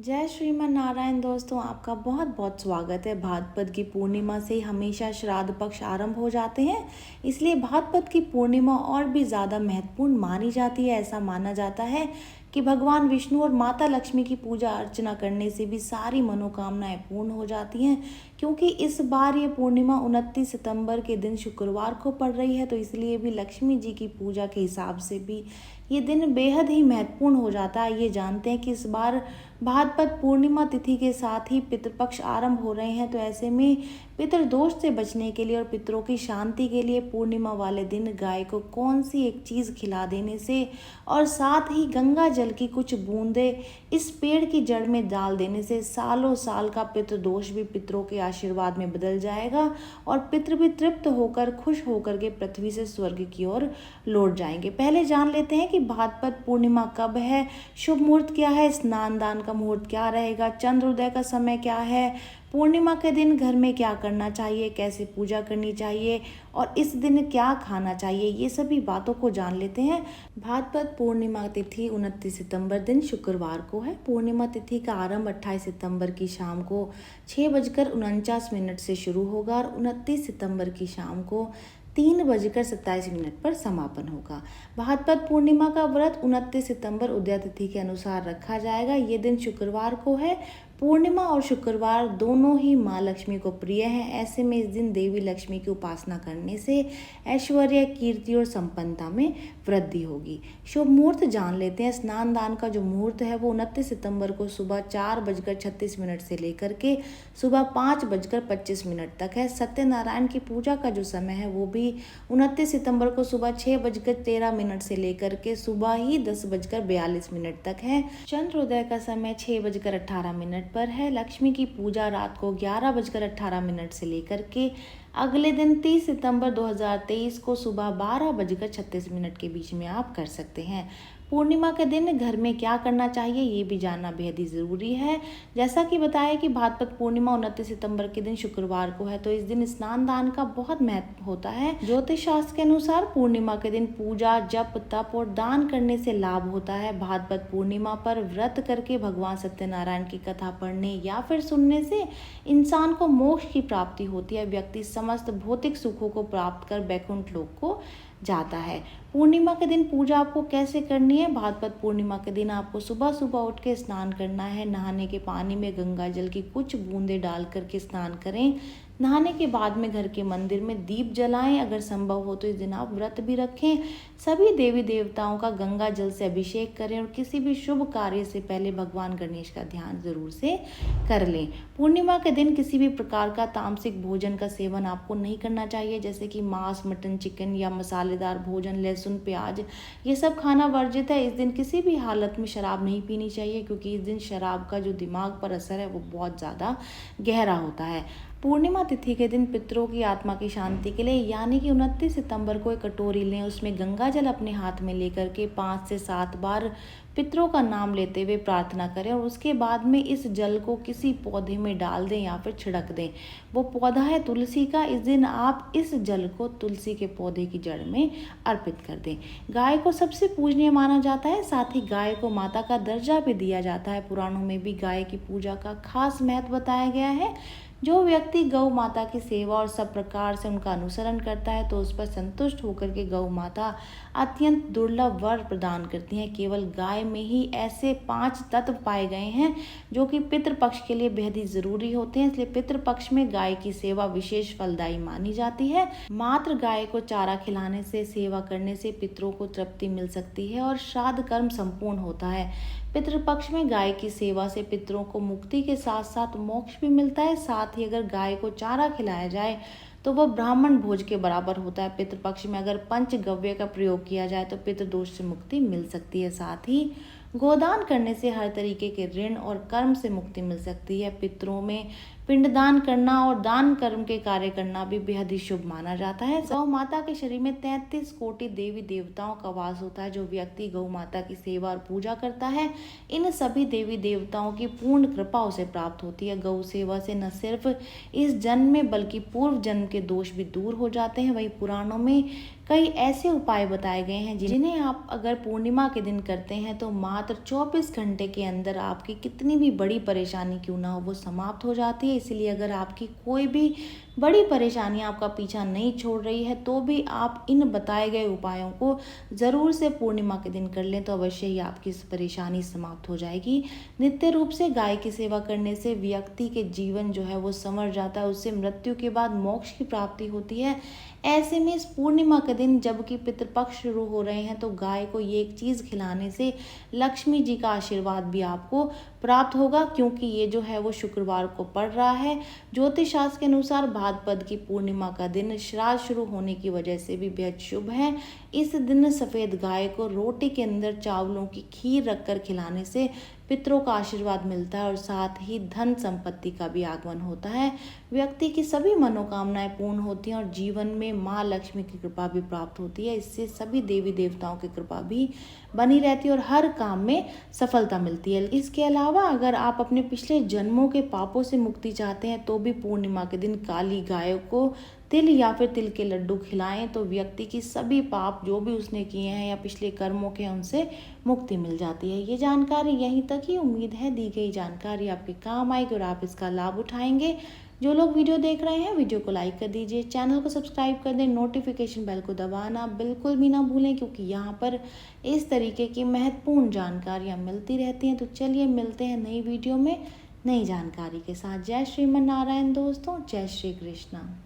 जय श्रीमन नारायण। दोस्तों, आपका बहुत बहुत स्वागत है। भाद्रपद की पूर्णिमा से हमेशा श्राद्ध पक्ष आरंभ हो जाते हैं, इसलिए भाद्रपद की पूर्णिमा और भी ज़्यादा महत्वपूर्ण मानी जाती है। ऐसा माना जाता है कि भगवान विष्णु और माता लक्ष्मी की पूजा अर्चना करने से भी सारी मनोकामनाएं पूर्ण हो जाती हैं। क्योंकि इस बार ये पूर्णिमा 29 सितंबर के दिन शुक्रवार को पड़ रही है, तो इसलिए भी लक्ष्मी जी की पूजा के हिसाब से भी ये दिन बेहद ही महत्वपूर्ण हो जाता है। ये जानते हैं कि इस बार भाद्रपद पूर्णिमा तिथि के साथ ही पितृपक्ष आरंभ हो रहे हैं, तो ऐसे में पितृदोष से बचने के लिए और पितरों की शांति के लिए पूर्णिमा वाले दिन गाय को कौन सी एक चीज़ खिला देने से और साथ ही गंगा जल की कुछ बूंदें इस पेड़ की जड़ में डाल देने से सालों साल का पितृदोष भी पितरों के आशीर्वाद में बदल जाएगा और पितृ भी तृप्त होकर खुश होकर के पृथ्वी से स्वर्ग की ओर लौट जाएंगे। पहले जान लेते हैं कि भाद्रपद पूर्णिमा कब है, शुभ मुहूर्त क्या है, स्नान दान का मुहूर्त क्या रहेगा, चंद्रोदय का समय क्या है, पूर्णिमा के दिन घर में क्या करना चाहिए, कैसे पूजा करनी चाहिए और इस दिन क्या खाना चाहिए, ये सभी बातों को जान लेते हैं। भाद्रपद पूर्णिमा तिथि 29 सितंबर दिन शुक्रवार को है। पूर्णिमा तिथि का आरंभ 28 सितंबर की शाम को 6:49 से शुरू होगा और 29 सितंबर की शाम को 3:27 पर समापन होगा। भाद्रपद पूर्णिमा का व्रत 29 सितंबर उदय तिथि के अनुसार रखा जाएगा। ये दिन शुक्रवार को है। पूर्णिमा और शुक्रवार दोनों ही माँ लक्ष्मी को प्रिय हैं। ऐसे में इस दिन देवी लक्ष्मी की उपासना करने से ऐश्वर्य, कीर्ति और संपन्नता में वृद्धि होगी। शुभ मुहूर्त जान लेते हैं। स्नान दान का जो मुहूर्त है वो 29 सितंबर को सुबह 4:36 से लेकर के सुबह 5:25 तक है। सत्यनारायण की पूजा का जो समय है वो भी 29 सितंबर को सुबह 6:13 से लेकर के सुबह ही 10:42 तक है। चंद्रोदय का समय 6:18 पर है। लक्ष्मी की पूजा रात को 11:18 से लेकर के अगले दिन 30 सितंबर 2023 को सुबह 12:36 के बीच में आप कर सकते हैं। पूर्णिमा के दिन घर में क्या करना चाहिए ये भी जानना बेहद ही ज़रूरी है। जैसा कि बताया कि भाद्रपद पूर्णिमा 29 सितंबर के दिन शुक्रवार को है, तो इस दिन स्नान दान का बहुत महत्व होता है। ज्योतिष शास्त्र के अनुसार पूर्णिमा के दिन पूजा, जप, तप और दान करने से लाभ होता है। भाद्रपद पूर्णिमा पर व्रत करके भगवान सत्यनारायण की कथा पढ़ने या फिर सुनने से इंसान को मोक्ष की प्राप्ति होती है। व्यक्ति समस्त भौतिक सुखों को प्राप्त कर वैकुंठ लोक को जाता है। पूर्णिमा के दिन पूजा आपको कैसे करनी है? भाद्रपद पूर्णिमा के दिन आपको सुबह सुबह उठ के स्नान करना है। नहाने के पानी में गंगा जल की कुछ बूंदें डाल करके स्नान करें। नहाने के बाद में घर के मंदिर में दीप जलाएं। अगर संभव हो तो इस दिन आप व्रत भी रखें। सभी देवी देवताओं का गंगा जल से अभिषेक करें और किसी भी शुभ कार्य से पहले भगवान गणेश का ध्यान जरूर से कर लें। पूर्णिमा के दिन किसी भी प्रकार का तामसिक भोजन का सेवन आपको नहीं करना चाहिए, जैसे कि मांस, मटन, चिकन या मसालेदार भोजन, लहसुन, प्याज, ये सब खाना वर्जित है। इस दिन किसी भी हालत में शराब नहीं पीनी चाहिए, क्योंकि इस दिन शराब का जो दिमाग पर असर है वो बहुत ज़्यादा गहरा होता है। पूर्णिमा तिथि के दिन पितरों की आत्मा की शांति के लिए यानी कि 29 सितंबर को एक कटोरी लें, उसमें गंगा जल अपने हाथ में लेकर के 5 से 7 बार पितरों का नाम लेते हुए प्रार्थना करें और उसके बाद में इस जल को किसी पौधे में डाल दें या फिर छिड़क दें। वो पौधा है तुलसी का। इस दिन आप इस जल को तुलसी के पौधे की जड़ में अर्पित कर दें। गाय को सबसे पूजनीय माना जाता है, साथ ही गाय को माता का दर्जा भी दिया जाता है। पुराणों में भी गाय की पूजा का खास महत्व बताया गया है। जो व्यक्ति गौ माता की सेवा और सब प्रकार से उनका अनुसरण करता है तो उस पर संतुष्ट होकर के गौ माता अत्यंत दुर्लभ वर प्रदान करती हैं। केवल गाय में ही ऐसे 5 तत्व पाए गए हैं जो कि पितृपक्ष के लिए बेहद ही जरूरी होते हैं, इसलिए पितृपक्ष में गाय की सेवा विशेष फलदायी मानी जाती है। मात्र गाय को चारा खिलाने से, सेवा करने से पितरों को तृप्ति मिल सकती है और श्राद्ध कर्म संपूर्ण होता है। पितृपक्ष में गाय की सेवा से पितरों को मुक्ति के साथ साथ मोक्ष भी मिलता है। साथ ही अगर गाय को चारा खिलाया जाए तो वह ब्राह्मण भोज के बराबर होता है। पितृपक्ष में अगर पंचगव्य का प्रयोग किया जाए तो पितृदोष से मुक्ति मिल सकती है। साथ ही गोदान करने से हर तरीके के ऋण और कर्म से मुक्ति मिल सकती है। पितरों में पिंडदान करना और दान कर्म के कार्य करना भी बेहद ही शुभ माना जाता है। गौ माता के शरीर में 33 कोटि देवी देवताओं का वास होता है। जो व्यक्ति गौ माता की सेवा और पूजा करता है, इन सभी देवी देवताओं की पूर्ण कृपा उसे प्राप्त होती है। गौ सेवा से न सिर्फ इस जन्म में बल्कि पूर्व जन्म के दोष भी दूर हो जाते हैं। वही पुराणों में कई ऐसे उपाय बताए गए हैं जिन्हें आप अगर पूर्णिमा के दिन करते हैं तो मात्र 24 घंटे के अंदर आपकी कितनी भी बड़ी परेशानी क्यों ना हो वो समाप्त हो जाती है। इसलिए अगर आपकी कोई भी बड़ी परेशानी आपका पीछा नहीं छोड़ रही है तो भी आप इन बताए गए उपायों को ज़रूर से पूर्णिमा के दिन कर लें तो अवश्य ही आपकी इस परेशानी समाप्त हो जाएगी। नित्य रूप से गाय की सेवा करने से व्यक्ति के जीवन जो है वो संवर जाता है, उससे मृत्यु के बाद मोक्ष की प्राप्ति होती है। ऐसे में इस पूर्णिमा के दिन जबकि पितृपक्ष शुरू हो रहे हैं तो गाय को ये एक चीज़ खिलाने से लक्ष्मी जी का आशीर्वाद भी आपको प्राप्त होगा, क्योंकि ये जो है वो शुक्रवार को पड़ रहा है। ज्योतिष शास्त्र के अनुसार भाद्रपद की पूर्णिमा का दिन श्राद्ध शुरू होने की वजह से भी बेहद शुभ है। इस दिन सफ़ेद गाय को रोटी के अंदर चावलों की खीर रखकर खिलाने से पितरों का आशीर्वाद मिलता है और साथ ही धन संपत्ति का भी आगमन होता है। व्यक्ति की सभी मनोकामनाएं पूर्ण होती हैं और जीवन में माँ लक्ष्मी की कृपा भी प्राप्त होती है। इससे सभी देवी देवताओं की कृपा भी बनी रहती है और हर काम में सफलता मिलती है। इसके अलावा अगर आप अपने पिछले जन्मों के पापों से मुक्ति चाहते हैं तो भी पूर्णिमा के दिन काली गाय को तिल या फिर तिल के लड्डू खिलाएं तो व्यक्ति की सभी पाप जो भी उसने किए हैं या पिछले कर्मों के उनसे मुक्ति मिल जाती है। ये जानकारी यहीं तक ही। उम्मीद है दी गई जानकारी आपके काम आएगी और आप इसका लाभ उठाएंगे। जो लोग वीडियो देख रहे हैं वीडियो को लाइक कर दीजिए, चैनल को सब्सक्राइब कर दें, नोटिफिकेशन बेल को दबाना बिल्कुल भी ना भूलें, क्योंकि यहाँ पर इस तरीके की महत्वपूर्ण जानकारियाँ मिलती रहती हैं। तो चलिए मिलते हैं नई वीडियो में नई जानकारी के साथ। जय श्रीमन नारायण दोस्तों, जय श्री कृष्णा।